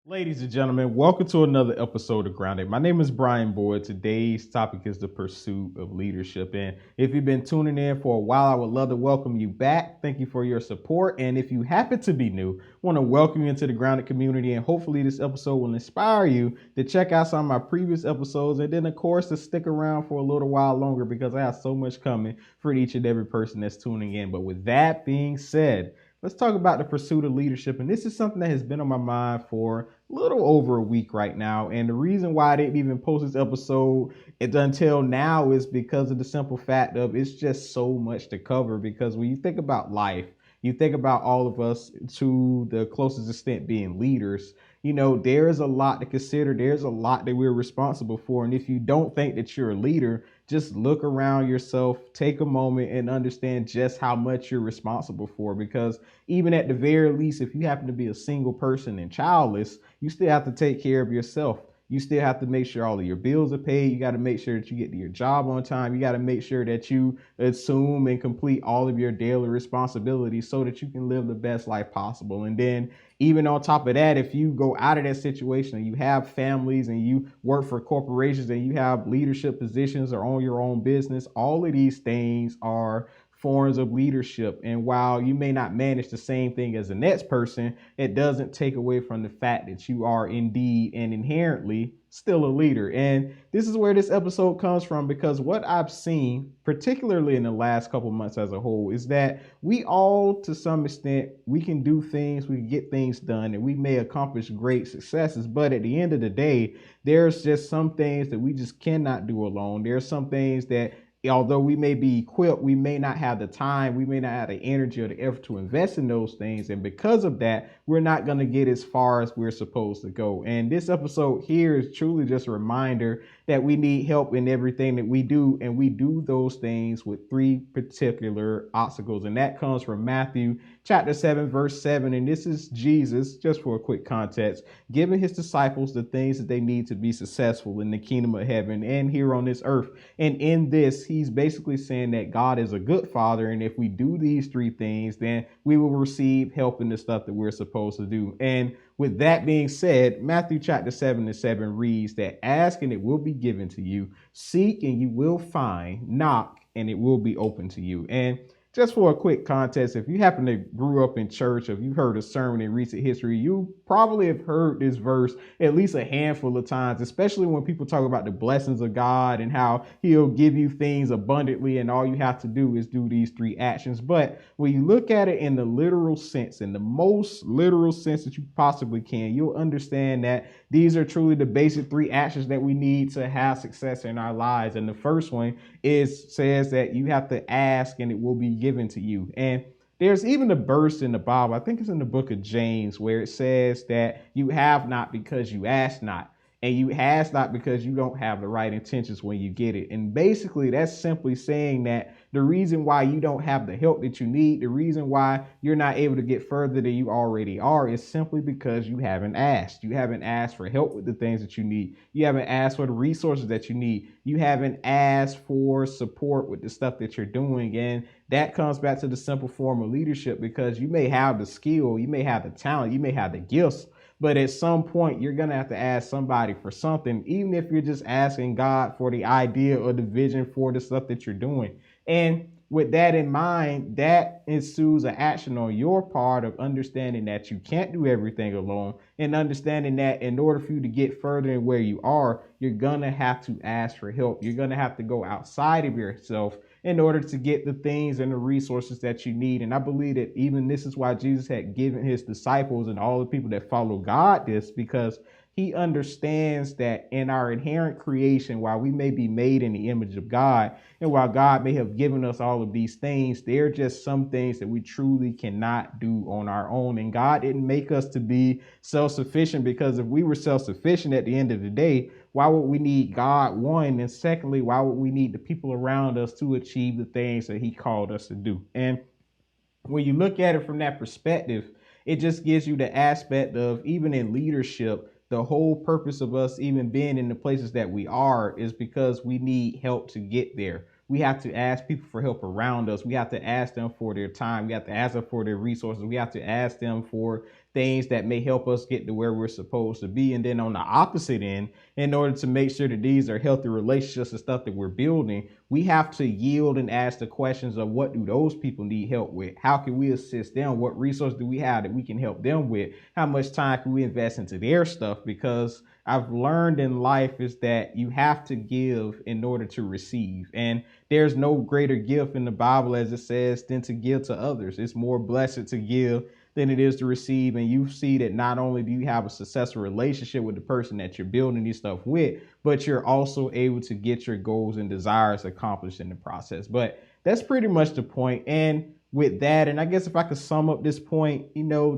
Ladies and gentlemen, welcome to another episode of Grounded. My name is Brian Boyd. Today's topic is the pursuit of leadership. And if you've been tuning in for a while, I would love to welcome you back. Thank you for your support. And if you happen to be new, I want to welcome you into the Grounded community. And hopefully this episode will inspire you to check out some of my previous episodes. And then, of course, to stick around for a little while longer because I have so much coming for each and every person that's tuning in. But with that being said, let's talk about the pursuit of leadership. And this is something that has been on my mind for a little over a week right now. And the reason why I didn't even post this episode until now is because of the simple fact of it's just so much to cover. Because when you think about life, you think about all of us to the closest extent being leaders, there's a lot to consider. There's a lot that we're responsible for. And if you don't think that you're a leader, just look around yourself, take a moment and understand just how much you're responsible for. Because even at the very least, if you happen to be a single person and childless, you still have to take care of yourself. You still have to make sure all of your bills are paid. You got to make sure that you get to your job on time. You got to make sure that you assume and complete all of your daily responsibilities so that you can live the best life possible. And then even on top of that, if you go out of that situation and you have families and you work for corporations and you have leadership positions or own your own business, all of these things are forms of leadership. And while you may not manage the same thing as the next person, it doesn't take away from the fact that you are indeed and inherently still a leader. And this is where this episode comes from, because what I've seen, particularly in the last couple months as a whole, is that we all, to some extent, we can do things, we can get things done, and we may accomplish great successes. But at the end of the day, there's just some things that we just cannot do alone. There's some things that although we may be equipped, we may not have the time, we may not have the energy or the effort to invest in those things. And because of that, we're not going to get as far as we're supposed to go. And this episode here is truly just a reminder that we need help in everything that we do. And we do those things with three particular obstacles. And that comes from Matthew chapter 7, verse 7. And this is Jesus, just for a quick context, giving his disciples the things that they need to be successful in the kingdom of heaven and here on this earth. And in this, he's basically saying that God is a good father. And if we do these three things, then we will receive help in the stuff that we're supposed to do. And with that being said, Matthew chapter 7 and 7 reads that ask and it will be given to you, seek and you will find, knock and it will be open to you. And just for a quick context, if you happen to grew up in church, or if you've heard a sermon in recent history, you probably have heard this verse at least a handful of times, especially when people talk about the blessings of God and how he'll give you things abundantly and all you have to do is do these three actions. But when you look at it in the literal sense, in the most literal sense that you possibly can, you'll understand that these are truly the basic three actions that we need to have success in our lives. And the first one says that you have to ask and it will be given to you. And there's even a verse in the Bible, I think it's in the book of James, where it says that you have not because you ask not. And you ask not because you don't have the right intentions when you get it. And basically, that's simply saying that the reason why you don't have the help that you need, the reason why you're not able to get further than you already are, is simply because you haven't asked. You haven't asked for help with the things that you need. You haven't asked for the resources that you need. You haven't asked for support with the stuff that you're doing. And that comes back to the simple form of leadership, because you may have the skill, you may have the talent, you may have the gifts, but at some point, you're going to have to ask somebody for something, even if you're just asking God for the idea or the vision for the stuff that you're doing. And with that in mind, that ensues an action on your part of understanding that you can't do everything alone, and understanding that in order for you to get further in where you are, you're going to have to ask for help. You're going to have to go outside of yourself in order to get the things and the resources that you need. And I believe that even this is why Jesus had given his disciples and all the people that follow God this, because he understands that in our inherent creation, while we may be made in the image of God, and while God may have given us all of these things, there are just some things that we truly cannot do on our own. And God didn't make us to be self-sufficient, because if we were self-sufficient at the end of the day, why would we need God? One, and secondly, why would we need the people around us to achieve the things that he called us to do? And when you look at it from that perspective, it just gives you the aspect of, even in leadership, the whole purpose of us even being in the places that we are is because we need help to get there. We have to ask people for help around us. We have to ask them for their time. We have to ask them for their resources. We have to ask them for things that may help us get to where we're supposed to be. And then on the opposite end, in order to make sure that these are healthy relationships and stuff that we're building, we have to yield and ask the questions of what do those people need help with? How can we assist them? What resource do we have that we can help them with? How much time can we invest into their stuff? Because I've learned in life is that you have to give in order to receive. And there's no greater gift in the Bible, as it says, than to give to others. It's more blessed to give than it is to receive. And you see that not only do you have a successful relationship with the person that you're building this stuff with, but you're also able to get your goals and desires accomplished in the process. But that's pretty much the point. And with that, and I guess if I could sum up this point,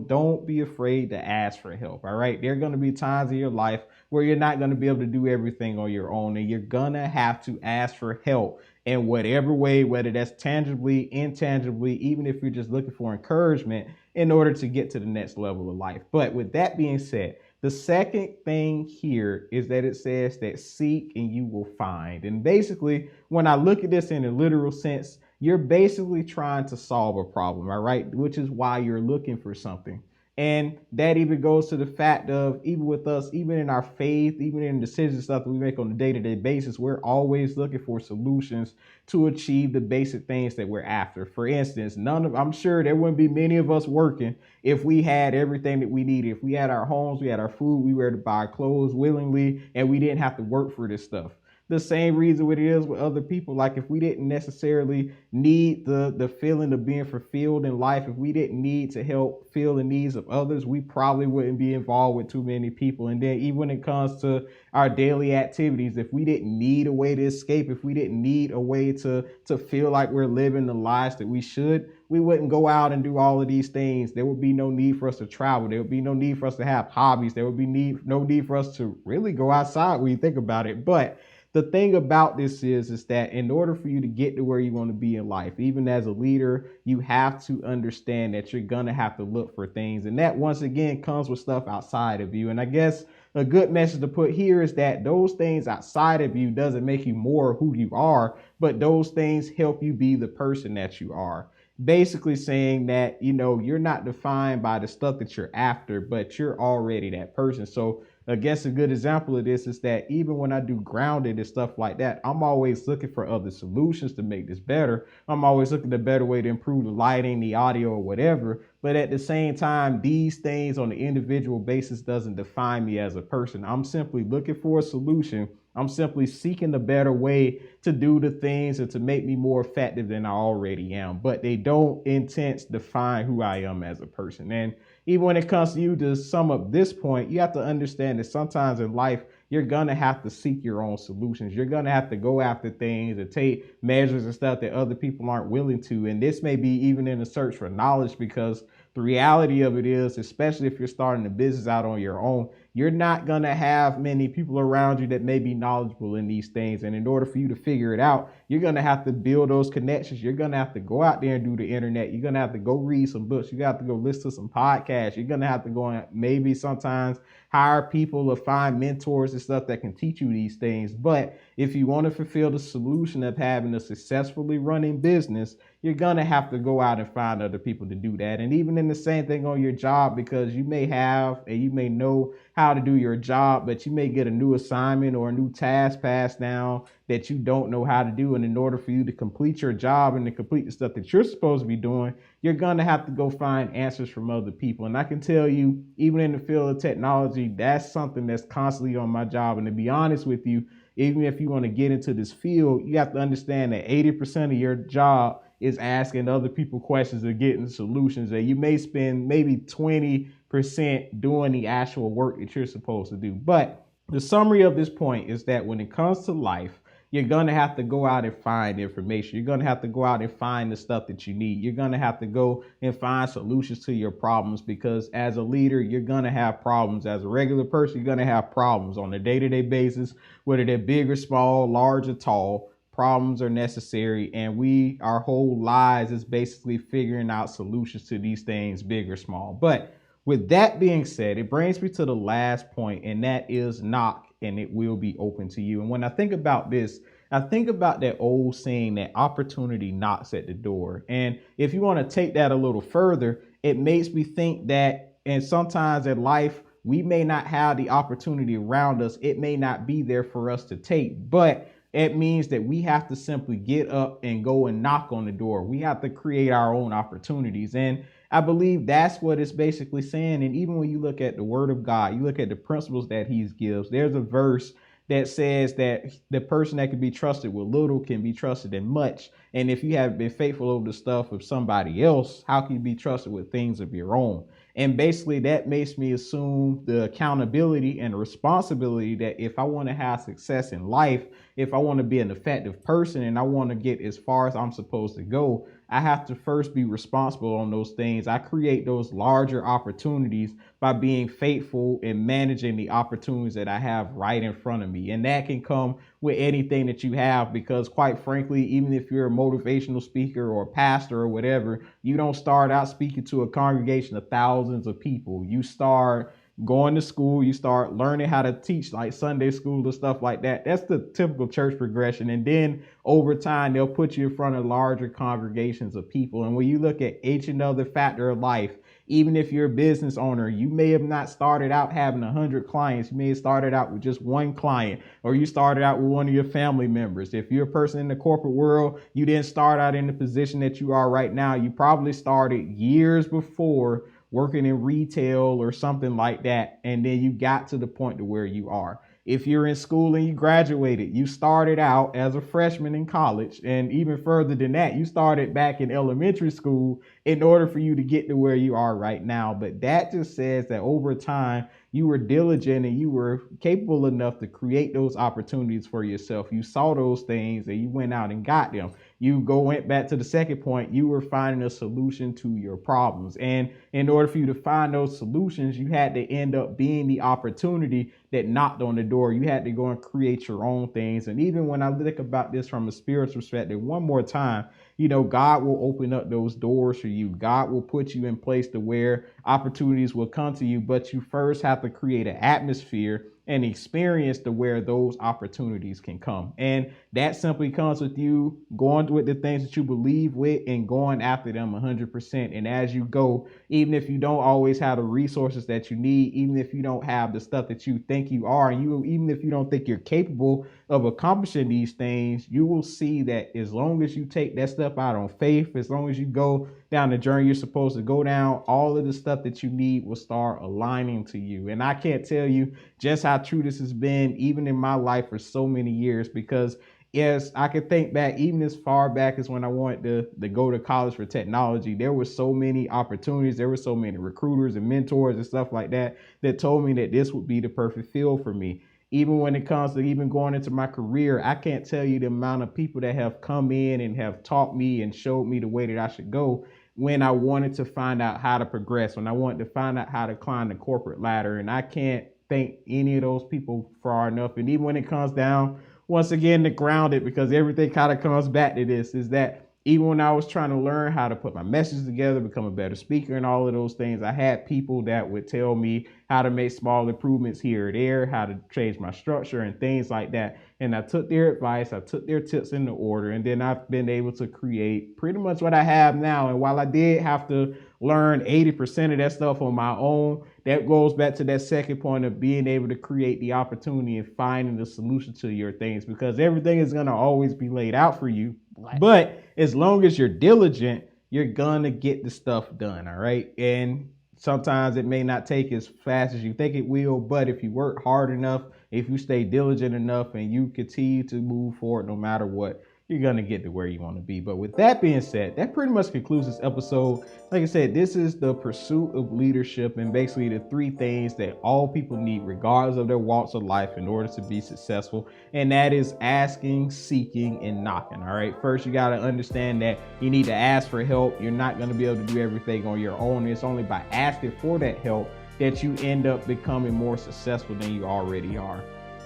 don't be afraid to ask for help. All right. There are going to be times in your life where you're not going to be able to do everything on your own, and you're going to have to ask for help in whatever way, whether that's tangibly, intangibly, even if you're just looking for encouragement in order to get to the next level of life. But with that being said, the second thing here is that it says that seek and you will find. And basically, when I look at this in a literal sense, you're basically trying to solve a problem, all right? Which is why you're looking for something. And that even goes to the fact of, even with us, even in our faith, even in decisions stuff that we make on a day-to-day basis, we're always looking for solutions to achieve the basic things that we're after. For instance, I'm sure there wouldn't be many of us working if we had everything that we needed. If we had our homes, we had our food, we were to buy clothes willingly, and we didn't have to work for this stuff. The same reason what it is with other people. Like if we didn't necessarily need the feeling of being fulfilled in life, if we didn't need to help fill the needs of others, we probably wouldn't be involved with too many people. And then even when it comes to our daily activities, if we didn't need a way to escape, if we didn't need a way to feel like we're living the lives that we should, we wouldn't go out and do all of these things. There would be no need for us to travel. There would be no need for us to have hobbies. There would be no need for us to really go outside when you think about it. But the thing about this is that in order for you to get to where you want to be in life, even as a leader, you have to understand that you're going to have to look for things. And that, once again, comes with stuff outside of you. And I guess a good message to put here is that those things outside of you doesn't make you more who you are, but those things help you be the person that you are. Basically saying that, you're not defined by the stuff that you're after, but you're already that person. So I guess a good example of this is that even when I do grounded and stuff like that, I'm always looking for other solutions to make this better. I'm always looking at a better way to improve the lighting, the audio, or whatever. But at the same time, these things on an individual basis doesn't define me as a person. I'm simply looking for a solution. I'm simply seeking a better way to do the things and to make me more effective than I already am. But they don't intense define who I am as a person. And even when it comes to you, to sum up this point, you have to understand that sometimes in life, you're going to have to seek your own solutions. You're going to have to go after things and take measures and stuff that other people aren't willing to. And this may be even in a search for knowledge, because the reality of it is, especially if you're starting a business out on your own, you're not going to have many people around you that may be knowledgeable in these things. And in order for you to figure it out, you're going to have to build those connections. You're going to have to go out there and do the internet. You're going to have to go read some books. You have to go listen to some podcasts. You're going to have to go and maybe sometimes hire people or find mentors and stuff that can teach you these things. But if you want to fulfill the solution of having a successfully running business, you're going to have to go out and find other people to do that. And even in the same thing on your job, because you may have and you may know how to do your job, but you may get a new assignment or a new task passed down that you don't know how to do. And in order for you to complete your job and to complete the stuff that you're supposed to be doing, you're going to have to go find answers from other people. And I can tell you, even in the field of technology, that's something that's constantly on my job. And to be honest with you, even if you want to get into this field, you have to understand that 80% of your job is asking other people questions or getting solutions. And you may spend maybe 20% doing the actual work that you're supposed to do. But the summary of this point is that when it comes to life, you're going to have to go out and find information. You're going to have to go out and find the stuff that you need. You're going to have to go and find solutions to your problems, because as a leader, you're going to have problems. As a regular person, you're going to have problems on a day-to-day basis, whether they're big or small, large or tall. Problems are necessary, and our whole lives is basically figuring out solutions to these things, big or small. But with that being said, it brings me to the last point, and that is knock and it will be open to you. And when I think about this, I think about that old saying that opportunity knocks at the door. And if you want to take that a little further, it makes me think that And sometimes in life, we may not have the opportunity around us. It may not be there for us to take, but it means that we have to simply get up and go and knock on the door. We have to create our own opportunities. And I believe that's what it's basically saying. And even when you look at the word of God, you look at the principles that he gives, there's a verse that says that the person that can be trusted with little can be trusted in much. And if you have been faithful over the stuff of somebody else, how can you be trusted with things of your own? And basically that makes me assume the accountability and the responsibility that if I want to have success in life, if I want to be an effective person and I want to get as far as I'm supposed to go, I have to first be responsible on those things. I create those larger opportunities by being faithful and managing the opportunities that I have right in front of me. And that can come with anything that you have, because quite frankly, even if you're a motivational speaker or a pastor or whatever, you don't start out speaking to a congregation of thousands of people. You start going to school, you start learning how to teach like Sunday school and stuff like that. That's the typical church progression. And then over time, they'll put you in front of larger congregations of people. And when you look at each and other factor of life, even if you're a business owner, you may have not started out having 100 clients. You may have started out with just one client, or you started out with one of your family members. If you're a person in the corporate world, you didn't start out in the position that you are right now. You probably started years before working in retail or something like that. And then you got to the point to where you are. If you're in school and you graduated, you started out as a freshman in college. And even further than that, you started back in elementary school in order for you to get to where you are right now. But that just says that over time, you were diligent and you were capable enough to create those opportunities for yourself. You saw those things and you went out and got them. Went back to the second point, you were finding a solution to your problems. And in order for you to find those solutions, you had to end up being the opportunity that knocked on the door. You had to go and create your own things. And even when I think about this from a spiritual perspective, one more time, God will open up those doors for you. God will put you in place to where opportunities will come to you, but you first have to create an atmosphere and experience to where those opportunities can come. And that simply comes with you going with the things that you believe with and going after them 100%. And as you go, even if you don't always have the resources that you need, even if you don't have the stuff that you think you are, and even if you don't think you're capable of accomplishing these things, you will see that as long as you take that step out on faith, as long as you go down the journey you're supposed to go down, all of the stuff that you need will start aligning to you. And I can't tell you just how true this has been, even in my life for so many years, because yes, I can think back, even as far back as when I wanted to go to college for technology, there were so many opportunities. There were so many recruiters and mentors and stuff like that told me that this would be the perfect field for me. Even when it comes to even going into my career, I can't tell you the amount of people that have come in and have taught me and showed me the way that I should go when I wanted to find out how to progress, when I wanted to find out how to climb the corporate ladder. And I can't thank any of those people far enough. And even when it comes down, once again, to ground it, because everything kind of comes back to this, is that even when I was trying to learn how to put my message together, become a better speaker and all of those things, I had people that would tell me how to make small improvements here or there, how to change my structure and things like that. And I took their advice, I took their tips into order, and then I've been able to create pretty much what I have now. And while I did have to learn 80% of that stuff on my own, that goes back to that second point of being able to create the opportunity and finding the solution to your things, because everything is going to always be laid out for you. But as long as you're diligent, you're going to get the stuff done. All right. And sometimes it may not take as fast as you think it will, but if you work hard enough, if you stay diligent enough and you continue to move forward no matter what, you're going to get to where you want to be. But with that being said, that pretty much concludes this episode. Like I said, this is the pursuit of leadership, and basically the three things that all people need, regardless of their walks of life, in order to be successful. And that is asking, seeking, and knocking. All right. First, you got to understand that you need to ask for help. You're not going to be able to do everything on your own. It's only by asking for that help that you end up becoming more successful than you already are.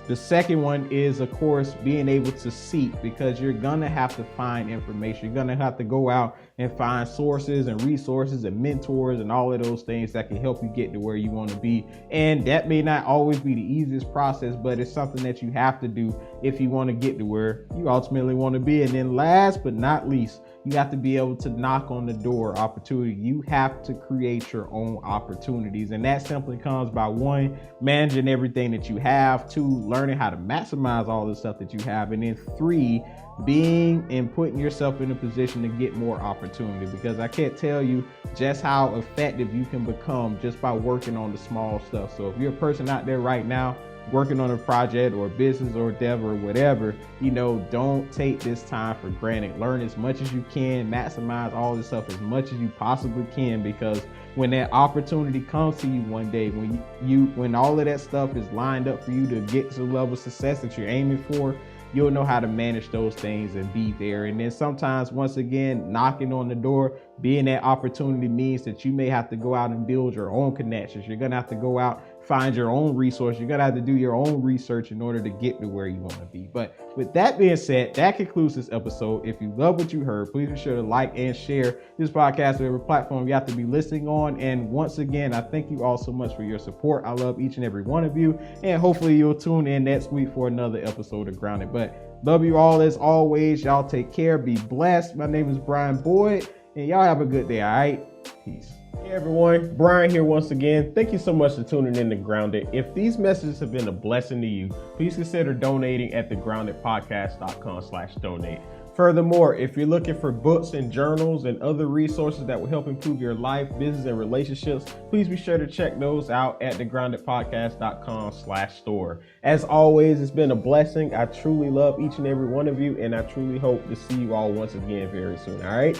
The second one is, of course, being able to seek, because you're going to have to find information. You're going to have to go out and find sources and resources and mentors and all of those things that can help you get to where you want to be. And that may not always be the easiest process, but it's something that you have to do if you want to get to where you ultimately want to be. And then last but not least, You have to be able to knock on the door opportunity. You have to create your own opportunities. And that simply comes by one, managing everything that you have, two, learning how to maximize all the stuff that you have, and then three, being and putting yourself in a position to get more opportunity, because I can't tell you just how effective you can become just by working on the small stuff. So if you're a person out there right now working on a project or business or endeavor or whatever, don't take this time for granted. Learn as much as you can, maximize all this stuff as much as you possibly can, because when that opportunity comes to you one day, when all of that stuff is lined up for you to get to the level of success that you're aiming for, you'll know how to manage those things and be there. And then sometimes, once again, knocking on the door, being that opportunity means that you may have to go out and build your own connections. You're going to have to go out, find your own resource. You're going to have to do your own research in order to get to where you want to be. But with that being said, that concludes this episode. If you love what you heard, please be sure to like and share this podcast on every platform you have to be listening on. And once again, I thank you all so much for your support. I love each and every one of you. And hopefully you'll tune in next week for another episode of Grounded. But love you all as always. Y'all take care. Be blessed. My name is Brian Boyd, and y'all have a good day. All right. Peace. Hey everyone, Brian here once again. Thank you so much for tuning in to Grounded. If these messages have been a blessing to you, please consider donating at thegroundedpodcast.com/donate. Furthermore, if you're looking for books and journals and other resources that will help improve your life, business, and relationships, please be sure to check those out at thegroundedpodcast.com/store. As always, it's been a blessing. I truly love each and every one of you, and I truly hope to see you all once again very soon. All right.